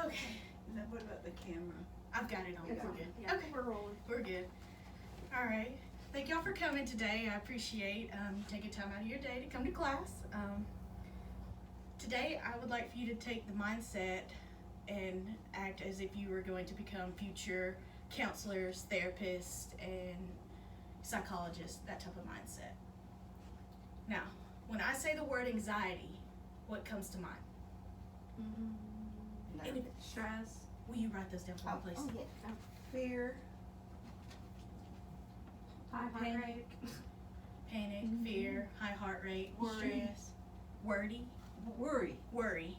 Okay. Now what about the camera? I've got it on. Yeah. We're good. Yeah, Okay. we're rolling. We're good. All right. Thank y'all for coming today. I appreciate you taking time out of your day to come to class. Today, I would like for you to take the mindset and act as if you were going to become future counselors, therapists, and psychologists, that type of mindset. Now, when I say the word anxiety, what comes to mind? No. Any- Stress. Will you write those down for me, please? Oh, yeah. Fear. High heart Panic. rate. Panic, fear, high heart rate, Worry. stress, wordy, Worry. worry,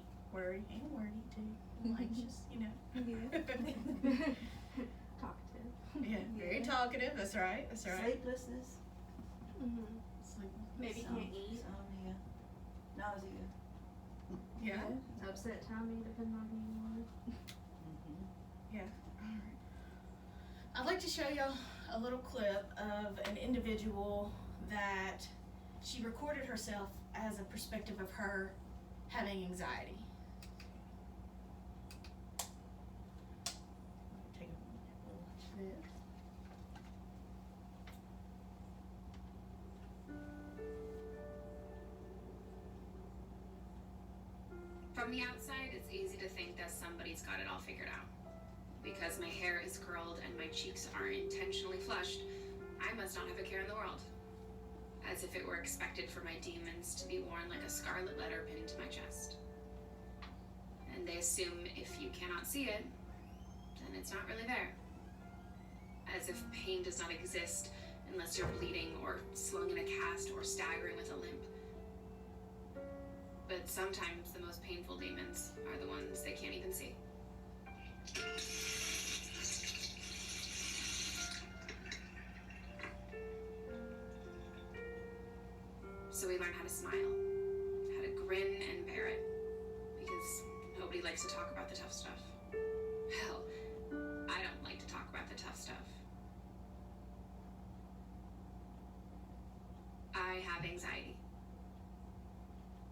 and wordy too, anxious, you know. Yeah. Talkative. Yeah, very Yeah. talkative. That's right. That's right. Sleeplessness. Sleep. Maybe Some- can't eat. Insomnia. Nausea. Yeah. Upset tummy, depending on who you are. Yeah. All right. I'd like to show y'all a little clip of an individual that she recorded herself as a perspective of her having anxiety. Take a minute. We'll watch this. From the outside, it's easy to think that somebody's got it all figured out. Because my hair is curled and my cheeks are intentionally flushed, I must not have a care in the world. As if it were expected for my demons to be worn like a scarlet letter pinned to my chest. And they assume if you cannot see it, then it's not really there. As if pain does not exist unless you're bleeding or slung in a cast or staggering with a limp. But sometimes the most painful demons are the ones they can't even see. So we learn how to smile, how to grin and bear it, because nobody likes to talk about the tough stuff. Hell, I don't like to talk about the tough stuff. I have anxiety.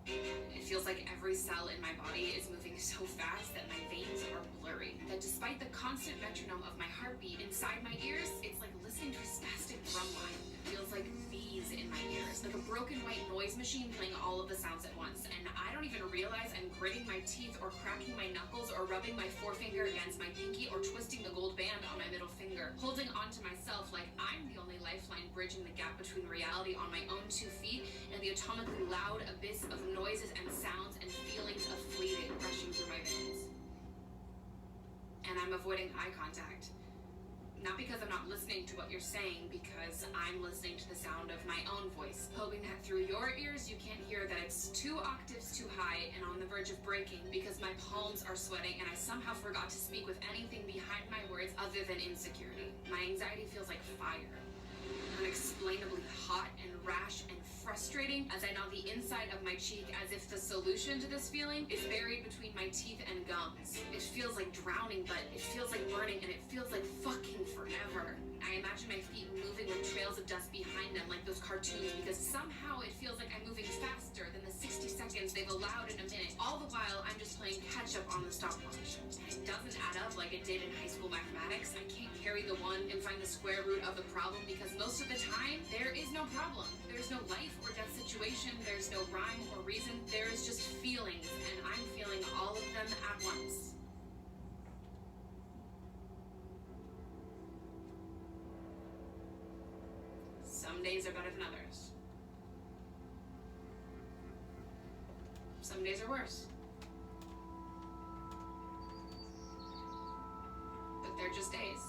It feels like every cell in my body is moving so fast that my veins are blurry. That despite the constant metronome of my heartbeat inside my ears, it's like listening to a spastic drum line. It feels like V's in my ears, like a broken white noise machine playing all of the sounds at once. And I don't even realize I'm gritting my teeth or cracking my knuckles or rubbing my forefinger against my pinky or twisting the gold band on my middle finger, holding on to myself like I'm the only lifeline bridging the gap between reality on my own 2 feet and the atomically loud abyss of noises and sounds and feelings of fleeting rushing through my veins. And I'm avoiding eye contact. Not because I'm not listening to what you're saying, because I'm listening to the sound of my own voice, hoping that through your ears you can't hear that it's 2 octaves too high and on the verge of breaking because my palms are sweating and I somehow forgot to speak with anything behind my words other than insecurity. My anxiety feels like fire. Unexplainably hot and rash and frustrating as I gnaw the inside of my cheek as if the solution to this feeling is buried between my teeth and gums. It feels like drowning, but it feels like burning, and it feels like fucking forever. I imagine my feet moving with trails of dust behind them like those cartoons because somehow it feels like I'm moving faster than the 60 seconds they've allowed in a minute. All the while, I'm just playing catch up on the stopwatch. It doesn't add up like it did in high school mathematics. I can't carry the one and find the square root of the problem because most of the time, there is no problem. There's no life or death situation. There's no rhyme or reason. There is just feelings, and I'm feeling all of them at once. Some days are better than others. Some days are worse. But they're just days.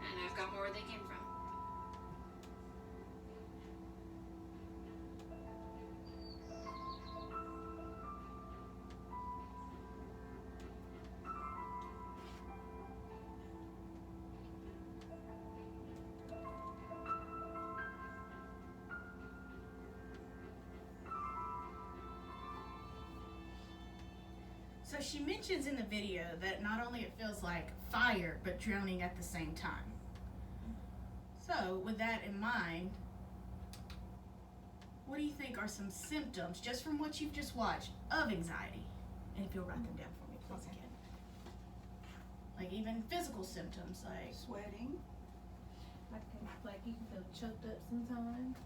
And I've got more where they came from. So she mentions in the video that not only it feels like fire, but drowning at the same time. So with that in mind, what do you think are some symptoms, just from what you've just watched, of anxiety? And if you'll write them down for me, please again. Like even physical symptoms like Sweating. Like you can feel choked up sometimes,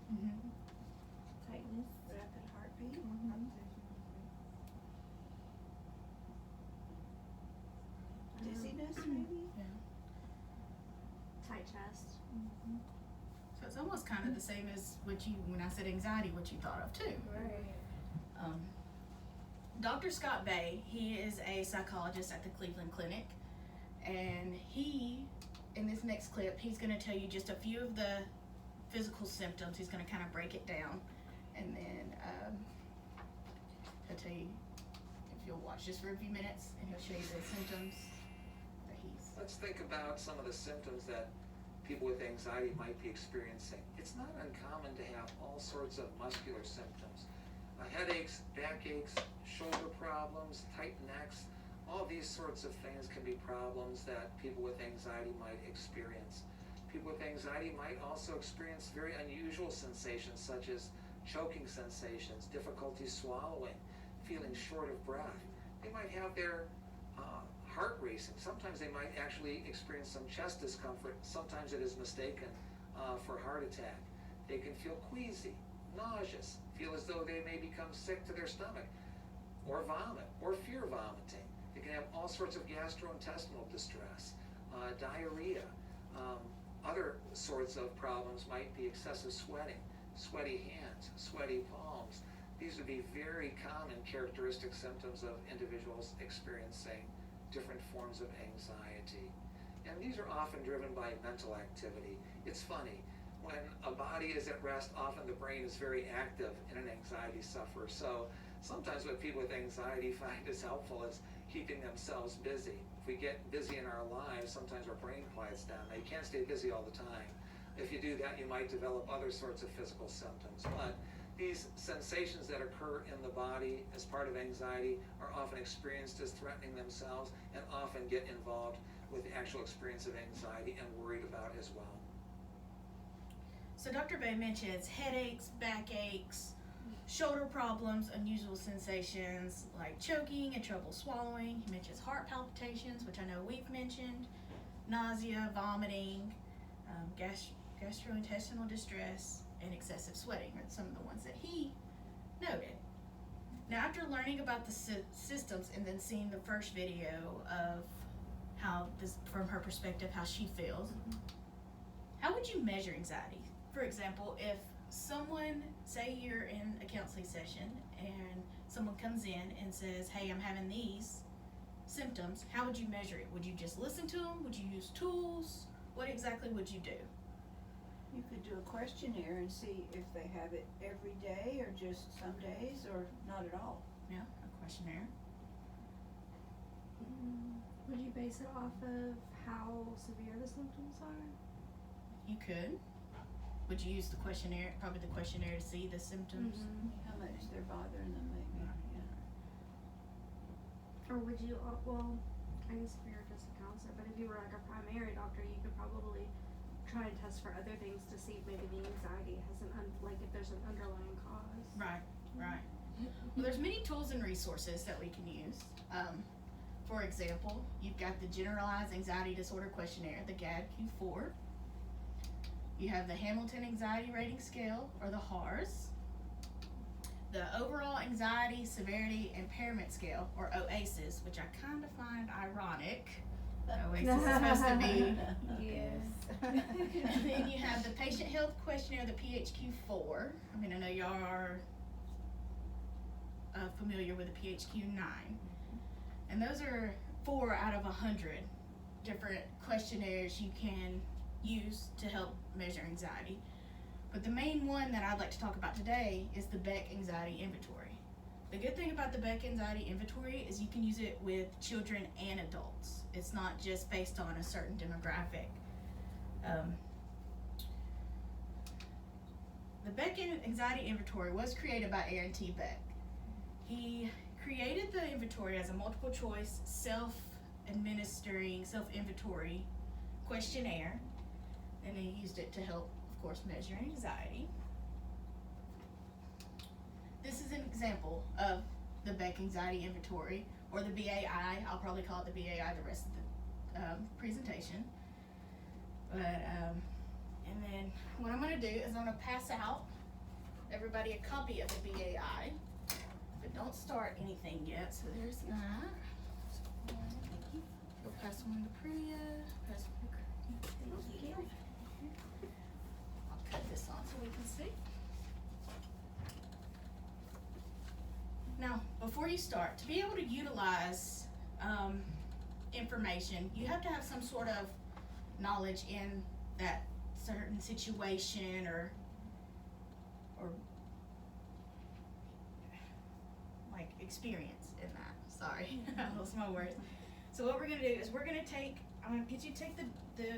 tightness. Rapid heartbeat. Dizziness, maybe? Tight chest. so it's almost kind of the same as what you when I said anxiety, what you thought of too. Right. Dr. Scott Bay, he is a psychologist at the Cleveland Clinic, and he, in this next clip, he's going to tell you just a few of the physical symptoms. He's going to kind of break it down, and then he'll tell you if you'll watch just for a few minutes, and he'll show you the symptoms that he's. Let's think about some of the symptoms that people with anxiety might be experiencing. It's not uncommon to have all sorts of muscular symptoms. Headaches, backaches, shoulder problems, tight necks, all these sorts of things can be problems that people with anxiety might experience. People with anxiety might also experience very unusual sensations such as choking sensations, difficulty swallowing, feeling short of breath. They might have their heart racing. Sometimes they might actually experience some chest discomfort. Sometimes it is mistaken for a heart attack. They can feel queasy, nauseous, feel as though they may become sick to their stomach, or vomit, or fear vomiting. They can have all sorts of gastrointestinal distress, diarrhea. Other sorts of problems might be excessive sweating, sweaty hands, sweaty palms. These would be very common characteristic symptoms of individuals experiencing different forms of anxiety. And these are often driven by mental activity. It's funny, when a body is at rest, often the brain is very active in an anxiety sufferer. So sometimes what people with anxiety find is helpful is keeping themselves busy. If we get busy in our lives, sometimes our brain quiets down. Now, you can't stay busy all the time. If you do that, you might develop other sorts of physical symptoms. But these sensations that occur in the body as part of anxiety are often experienced as threatening themselves and often get involved with the actual experience of anxiety and worried about as well. So Dr. Bay mentions headaches, backaches, shoulder problems, unusual sensations like choking and trouble swallowing. He mentions heart palpitations, which I know we've mentioned, nausea, vomiting, gastrointestinal distress, and excessive sweating are some of the ones that he noted. Now, after learning about the systems and then seeing the first video of how this, from her perspective, how she feels, how would you measure anxiety? For example, if someone, say you're in a counseling session and someone comes in and says, hey, I'm having these symptoms, how would you measure it? Would you just listen to them? Would you use tools? What exactly would you do? You could do a questionnaire and see if they have it every day or just some days or not at all. Yeah, a questionnaire. Would you base it off of how severe the symptoms are? You could. Would you use the questionnaire, probably the questionnaire to see the symptoms? How much they're bothering them, maybe. Yeah. Or would you, well, I guess if you're just a counselor, but if you were like a primary doctor, you could probably try and test for other things to see if maybe the anxiety has like if there's an underlying cause. Right, right. Well, there's many tools and resources that we can use. For example, you've got the Generalized Anxiety Disorder Questionnaire, the GAD-Q4. You have the Hamilton Anxiety Rating Scale, or the HARS. The Overall Anxiety Severity Impairment Scale, or OASIS, which I kind of find ironic. OASIS is supposed to be. Yes. And then you have the Patient Health Questionnaire, the PHQ-4. I mean, I know y'all are familiar with the PHQ-9. And those are 4 out of 100 different questionnaires you can use to help measure anxiety. But the main one that I'd like to talk about today is the Beck Anxiety Inventory. The good thing about the Beck Anxiety Inventory is you can use it with children and adults. It's not just based on a certain demographic. The Beck Anxiety Inventory was created by Aaron T. Beck. He created the inventory as a multiple choice, self-administering, self-inventory questionnaire, and he used it to help, of course, measure anxiety. This is an example of the Beck Anxiety Inventory, or the BAI. I'll probably call it the BAI the rest of presentation. But and then what I'm going to do is I'm going to pass out everybody a copy of the BAI, but don't start anything yet. So there's that. We'll pass one to Priya. Pass one to Thank you. I'll cut this on so we can see. Now, before you start, to be able to utilize information, you have to have some sort of knowledge in that certain situation or like experience in that. Sorry, I lost my words. So what we're gonna do is I'm gonna get you to take the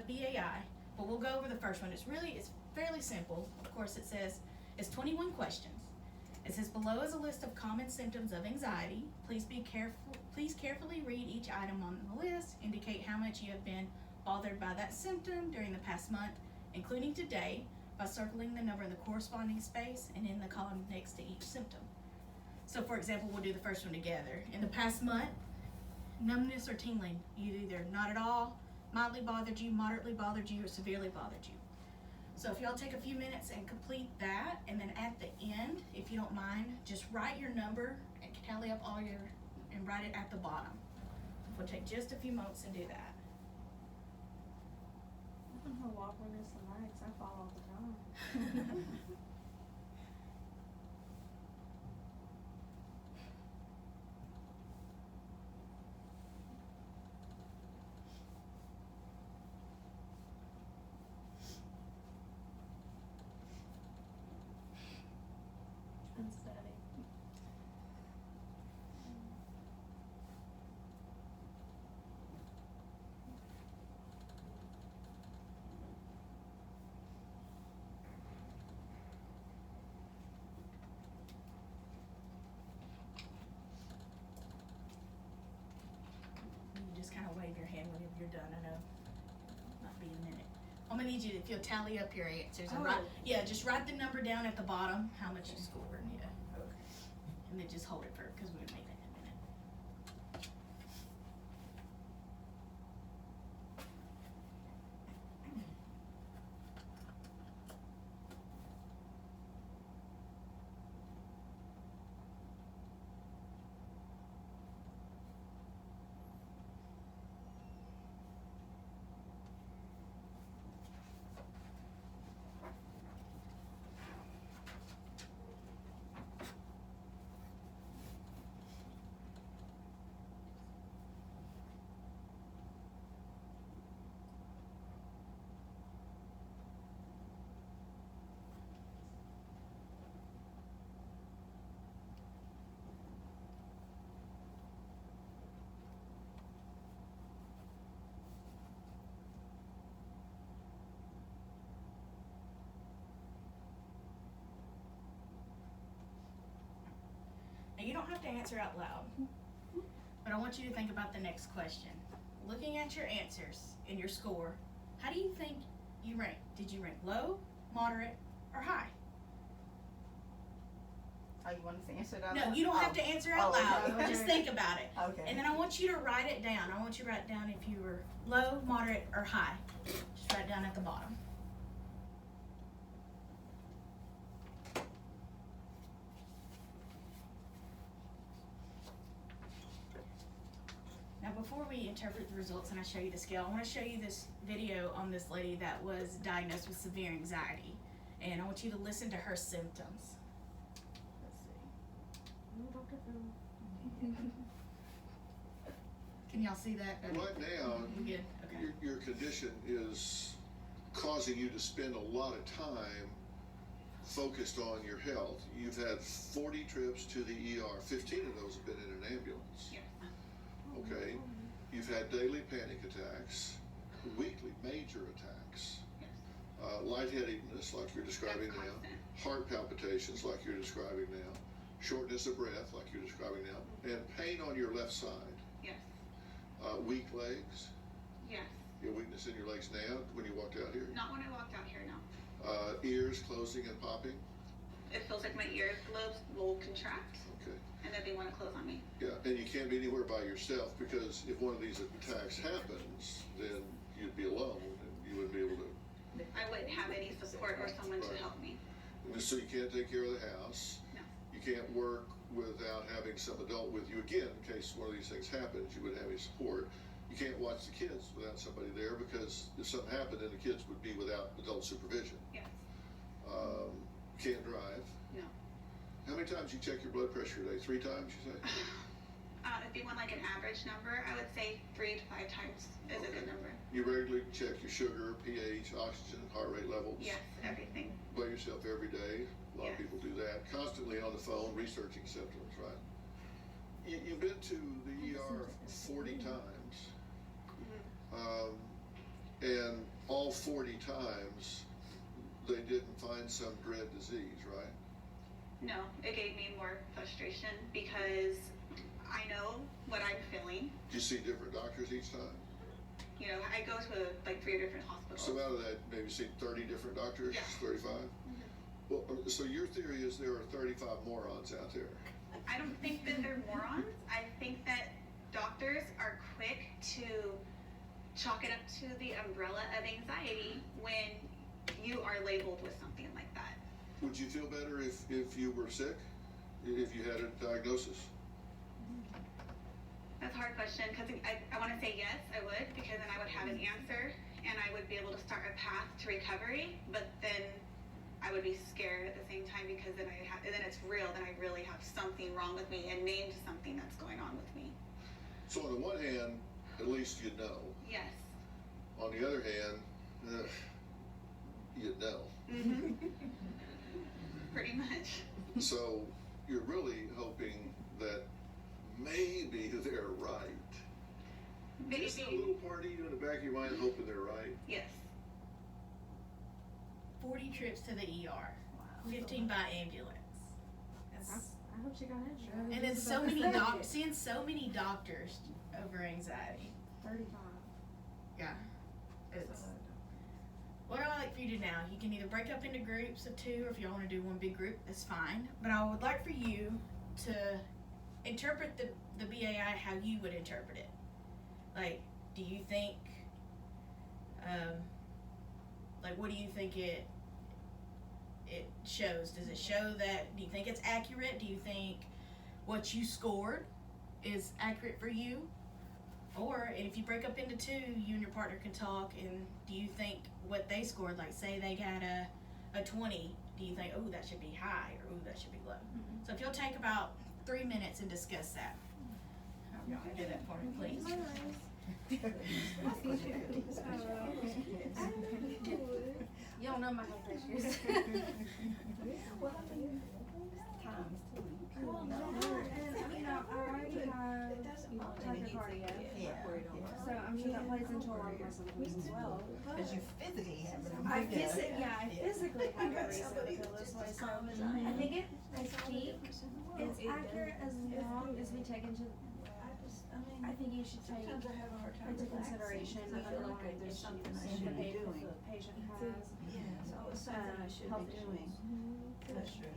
BAI, but we'll go over the first one. It's fairly simple. Of course, it says it's 21 questions. It says below is a list of common symptoms of anxiety. Please carefully read each item on the list. Indicate how much you have been bothered by that symptom during the past month, including today, by circling the number in the corresponding space and in the column next to each symptom. So for example, we'll do the first one together. In the past month, numbness or tingling, either not at all, mildly bothered you, moderately bothered you, or severely bothered you. So if y'all take a few minutes and complete that, and then at the end, if you don't mind, just write your number and tally up and write it at the bottom. We'll take just a few moments and do that. I don't know wobbliness and legs. I fall all the time. Unsteady. You just kind of wave your hand whenever you're done. I know it might be a minute. I'm gonna need you to, if you'll tally up your answers and just write the number down at the bottom, how much you scored. Yeah. Okay. And then just hold it because we're gonna make that in a minute. Now you don't have to answer out loud, but I want you to think about the next question. Looking at your answers and your score, how do you think you rank? Did you rank low, moderate, or high? Oh, you want us to answer that? No, you don't have to answer out loud. Okay. Just think about it. Okay. And then I want you to write it down. I want you to write down if you were low, moderate, or high. Just write it down at the bottom. Now before we interpret the results and I show you the scale, I want to show you this video on this lady that was diagnosed with severe anxiety. And I want you to listen to her symptoms. Let's see. Dr. Phil. Can y'all see that? Right now, We good? Okay. your condition is causing you to spend a lot of time focused on your health. You've had 40 trips to the ER. 15 of those have been in an ambulance. Yes. Okay. You've had daily panic attacks, weekly major attacks, lightheadedness like you're describing That's now, constant. heart palpitations like you're describing now, shortness of breath like you're describing now, and pain on your left side. Yes. Weak legs. Yes. Your weakness in your legs now when you walked out here. Not when I walked out here, no. Ears closing and popping. It feels almost like my earlobes will contract, Okay. and then they want to close on me. Yeah, and you can't be anywhere by yourself, because if one of these attacks happens, then you'd be alone and you wouldn't be able to. I wouldn't have any support or someone to help me. And so you can't take care of the house. No. You can't work without having some adult with you. Again, in case one of these things happens, you wouldn't have any support. You can't watch the kids without somebody there, because if something happened, then the kids would be without adult supervision. Yes. Can't drive. No. How many times you check your blood pressure a day? 3 times, you say? If you want like an average number, I would say 3 to 5 times is a good number. You regularly check your sugar, pH, oxygen, heart rate levels? Yes, everything. By yourself every day? A lot of Yes. people do that. Constantly on the phone, researching symptoms, right? You've been to the ER 40 times. Mm-hmm. And all 40 times, they didn't find some dread disease, right? No, it gave me more frustration because I know what I'm feeling. Do you see different doctors each time? You know, I go to like 3 different hospitals. So out of that, maybe see 30 different doctors? Yeah. 35? Well, so your theory is there are 35 morons out there. I don't think that they're morons. I think that doctors are quick to chalk it up to the umbrella of anxiety when you are labeled with something like that. Would you feel better if you were sick? If you had a diagnosis? That's a hard question because I want to say yes, I would, because then I would have an answer and I would be able to start a path to recovery, but then I would be scared at the same time because then then it's real, then I really have something wrong with me and named something that's going on with me. So on the one hand, at least you know. Yes. On the other hand, you know. Mm-hmm. Pretty much. So you're really hoping that maybe they're right. Maybe. Is there a little part of you in the back of your mind hoping they're right? Yes. 40 trips to the ER, 15 by ambulance. That's, I hope she got it. and then seeing so many doctors over anxiety. 35. Yeah. It's, what I would like for you to do now, you can either break up into groups of 2, or if y'all want to do one big group, that's fine. But I would like for you to interpret the BAI how you would interpret it. Like, do you think, like, what do you think it shows? Does it show that, do you think it's accurate? Do you think what you scored is accurate for you? Or, and if you break up into 2, you and your partner can talk, and do you think what they scored, like say they got a 20, do you think, oh, that should be high, or oh, that should be low? Mm-hmm. So if you'll take about 3 minutes and discuss that. Y'all do that for me, please. You don't know my health issues. Well, I mean, times too. Well, no, and you know, I already have tachycardia. Yeah. So I'm sure that plays into a lot of my symptoms as well. Because you physically have it. I physically have a reason to feel this way. So I think it's accurate as long as we take into. I think you should take into consideration the underlying issues the patient has, health issues.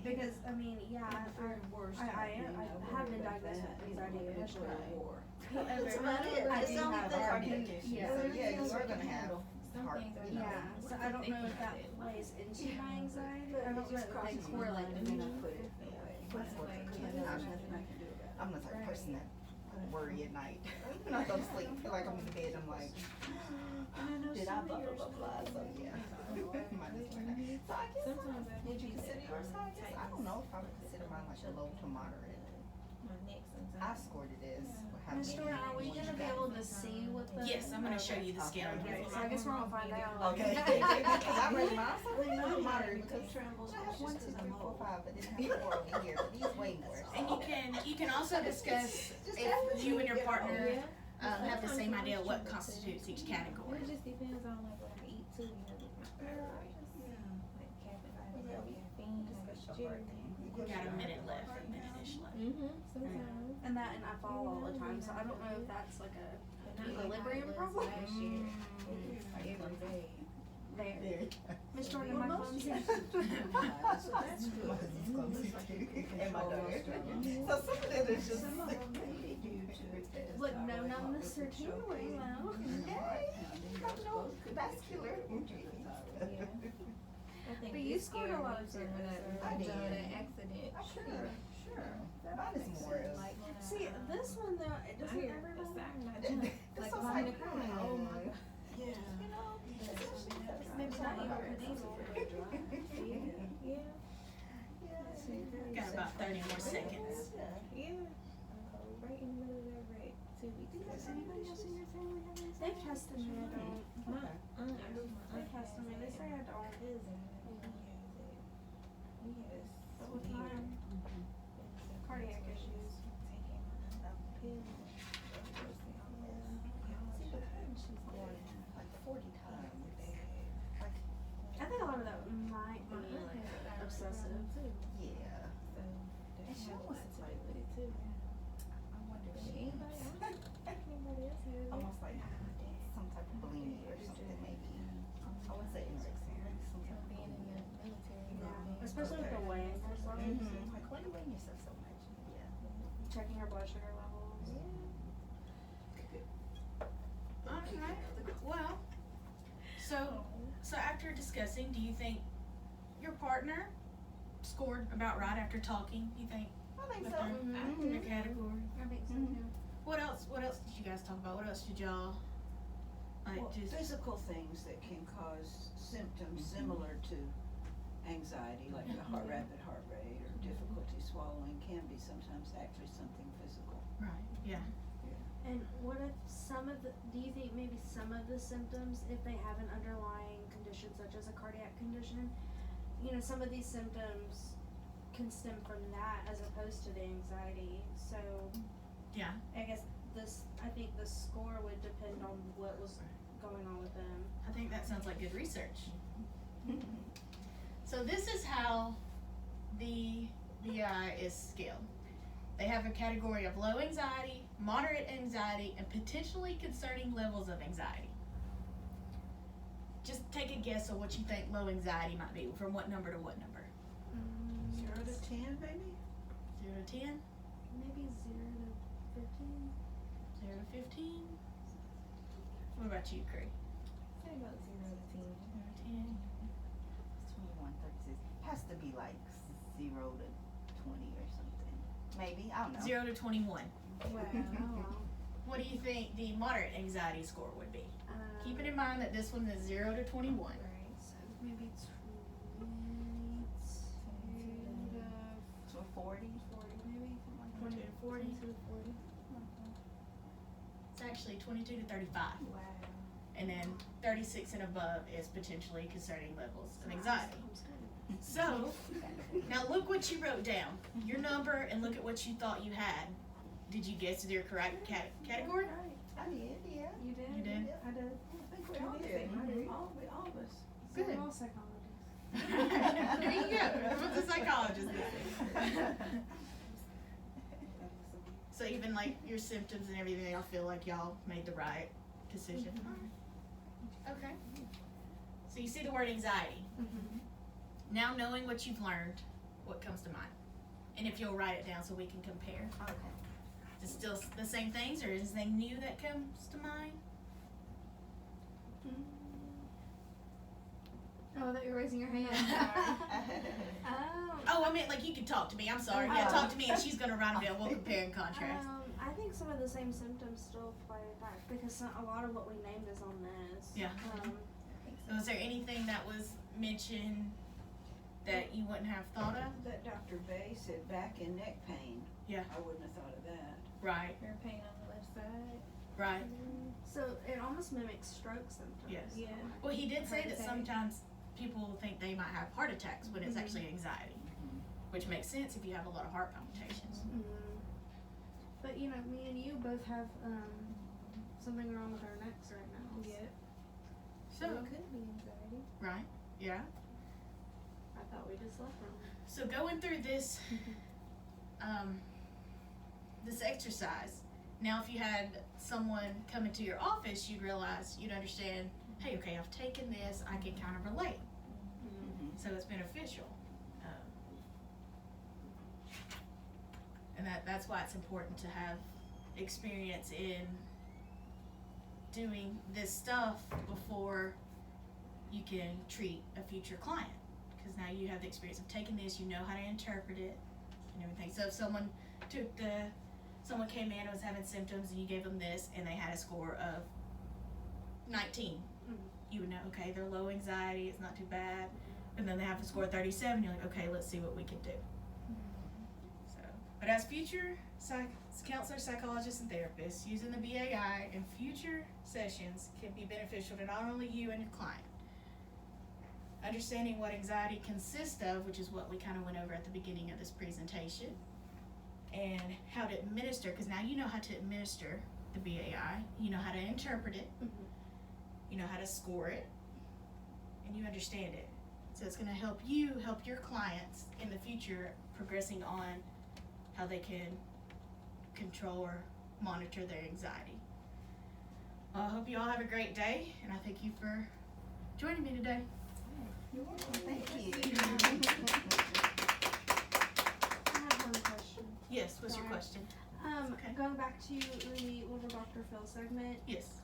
Because I mean, yeah, I have been diagnosed with anxiety initially. However, I do have So yeah, you are gonna have heart. Yeah, so I don't know if that plays into my anxiety. I don't know if they correlate with each other. I'm the type of person that worry at night. When I go to sleep, I feel like I'm in the bed, I'm like, did I blah, blah, blah, blah, so yeah. So I guess, would you consider yours high? I don't know if I would consider mine like a low to moderate. I scored it as how Ms. Jordan, are we gonna be able to see what the? Yes, I'm gonna show you the scale. Okay, so I guess we're gonna find out. Okay. Because I read mine, so I know moderate because I have 1, 2, 3, 4, 5, but then have 4 over here, but these way more. And you can also discuss if you and your partner have the same idea of what constitutes each category. It just depends on like what I eat too, you know, with my thyroid. Like caffeine, We got a minute left, a minute-ish left. sometimes. And I fall all the time, so I don't know if that's like a equilibrium problem. Every day. There. Ms. Jordan, my phone's here. So that's good. and my daughter. Almost. So some of that is just. Some of them may be due to. Look, no numbness or tingling though. Vascular injuries. But you scored a lot of zeros. I did. Accident. Sure. Mine is more of. See, this one though, it doesn't ever go back. This Like one's behind like, the corner. oh my. Yeah. You know, Maybe not even for these. Got about 30 more seconds. Right in the middle of that red. 2 weeks. Does anybody else in your family have this? They've tested me, I don't. They've tested me, they say I don't. But with mine, cardiac issues. Like 40 times. I think a lot of that might be like obsessive. Yeah. And she almost like, I wonder if she almost like some type of bulimia or something maybe. I wouldn't say anorexia, maybe some type of Being in the military. Yeah, especially with the weighing yourself. Like why you weighing yourself so much? Yeah. Checking your blood sugar levels. Alright, well, so after discussing, do you think your partner scored about right after talking, you think, I think with so. their category? I think so too. What else did you guys talk about? What else did y'all, like, Well, just, physical things that can cause symptoms similar to anxiety, like a rapid heart rate or difficulty swallowing, can be sometimes actually something physical. right, yeah. And what if do you think maybe some of the symptoms, if they have an underlying condition such as a cardiac condition, some of these symptoms can stem from that as opposed to the anxiety. So Yeah. I guess I think the score would depend on what was going on with them. I think that sounds like good research. So this is how the BI is scaled. They have a category of low anxiety, moderate anxiety, and potentially concerning levels of anxiety. Just take a guess of what you think low anxiety might be, from what number to what number? 0 to 10, maybe? 0 to 10? Maybe 0 to 15. 0 to 15? What about you, Craig? Say about 0 to 10. 0 to 10? 21, 36. Has to be like 0 to 20 or something. Maybe, I don't know. 0 to 21. Wow. What do you think the moderate anxiety score would be? Keeping in Um, mind that this one is 0 to 21. Right, so maybe 22 So 40? 40 maybe, something like 20 to 40? 22 to 40. It's actually 22 to 35. Wow. And then 36 and above is potentially concerning levels of anxiety. So, now look what you wrote down. Your number and look at what you thought you had. Did you guess your correct category? I did, yeah. You did? You did? I did. I think we all did. All of us. So Good. we're all psychologists. There you go. That's what the psychologist did. So even like your symptoms and everything, I feel like y'all made the right decision. Okay. So you see the word anxiety. Now knowing what you've learned, what comes to mind? And if you'll write it down so we can compare. Okay. Is it still the same things or is anything new that comes to mind? Oh, that you're raising your hand. Oh, I meant like you could talk to me. I'm sorry. Yeah, talk to me and she's gonna write them down. We'll compare and contrast. I think some of the same symptoms still play back because a lot of what we named is on this. Yeah. So is there anything that was mentioned that you wouldn't have thought of? That Dr. Bay said back and neck pain. Yeah. I wouldn't have thought of that. Right, Hair pain on the left side. right. So it almost mimics stroke symptoms. Yes. Yeah. Well, he did say that Heart attack. sometimes people think they might have heart attacks when it's actually anxiety, which makes sense if you have a lot of heart palpitations. But me and you both have something wrong with our necks right now. Yeah. So, It could be anxiety. right, yeah. I thought we just left wrong. So going through this, this exercise, now if you had someone come into your office, you'd understand, hey, okay, I've taken this, I can kind of relate. So it's beneficial. And that's why it's important to have experience in doing this stuff before you can treat a future client. Because now you have the experience of taking this, you know how to interpret it and everything. So if someone came in and was having symptoms and you gave them this and they had a score of 19, you would know, okay, they're low anxiety, it's not too bad. And then they have a score of 37, you're like, okay, let's see what we can do. So, but as future counselors, psychologists, and therapists, using the BAI in future sessions can be beneficial to not only you and your client. Understanding what anxiety consists of, which is what we kind of went over at the beginning of this presentation, and how to administer, because now you know how to administer the BAI, you know how to interpret it, you know how to score it, and you understand it. So it's going to help you help your clients in the future progressing on how they can control or monitor their anxiety. Well, I hope you all have a great day, and I thank you for joining me today. You're welcome. Thank you. I have one question. Yes, what's your Sorry. question? Okay. Going back to the little Dr. Phil segment, Yes.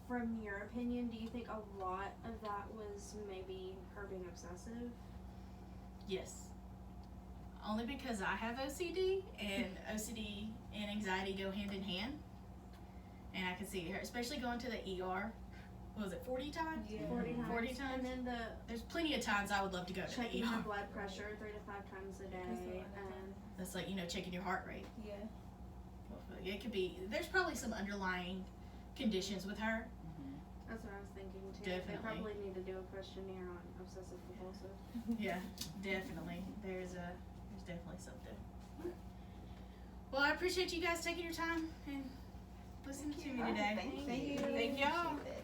from your opinion, do you think a lot of that was maybe her being obsessive? Yes. Only because I have OCD, and OCD and anxiety go hand in hand. And I can see her, especially going to the ER. What was it, 40 times? Yeah. 40 times. 40 times? And then There's plenty of times I would love to go to the checking ER. her blood pressure 3 to 5 times a day. And That's like, checking your heart rate. Yeah. It could be, there's probably some underlying conditions with her. that's what I was thinking too. Definitely. They probably need to do a questionnaire on obsessive compulsive. Yeah, definitely. There's definitely something. Well, I appreciate you guys taking your time and listening to me today. Thank you. Thank y'all. Appreciate it.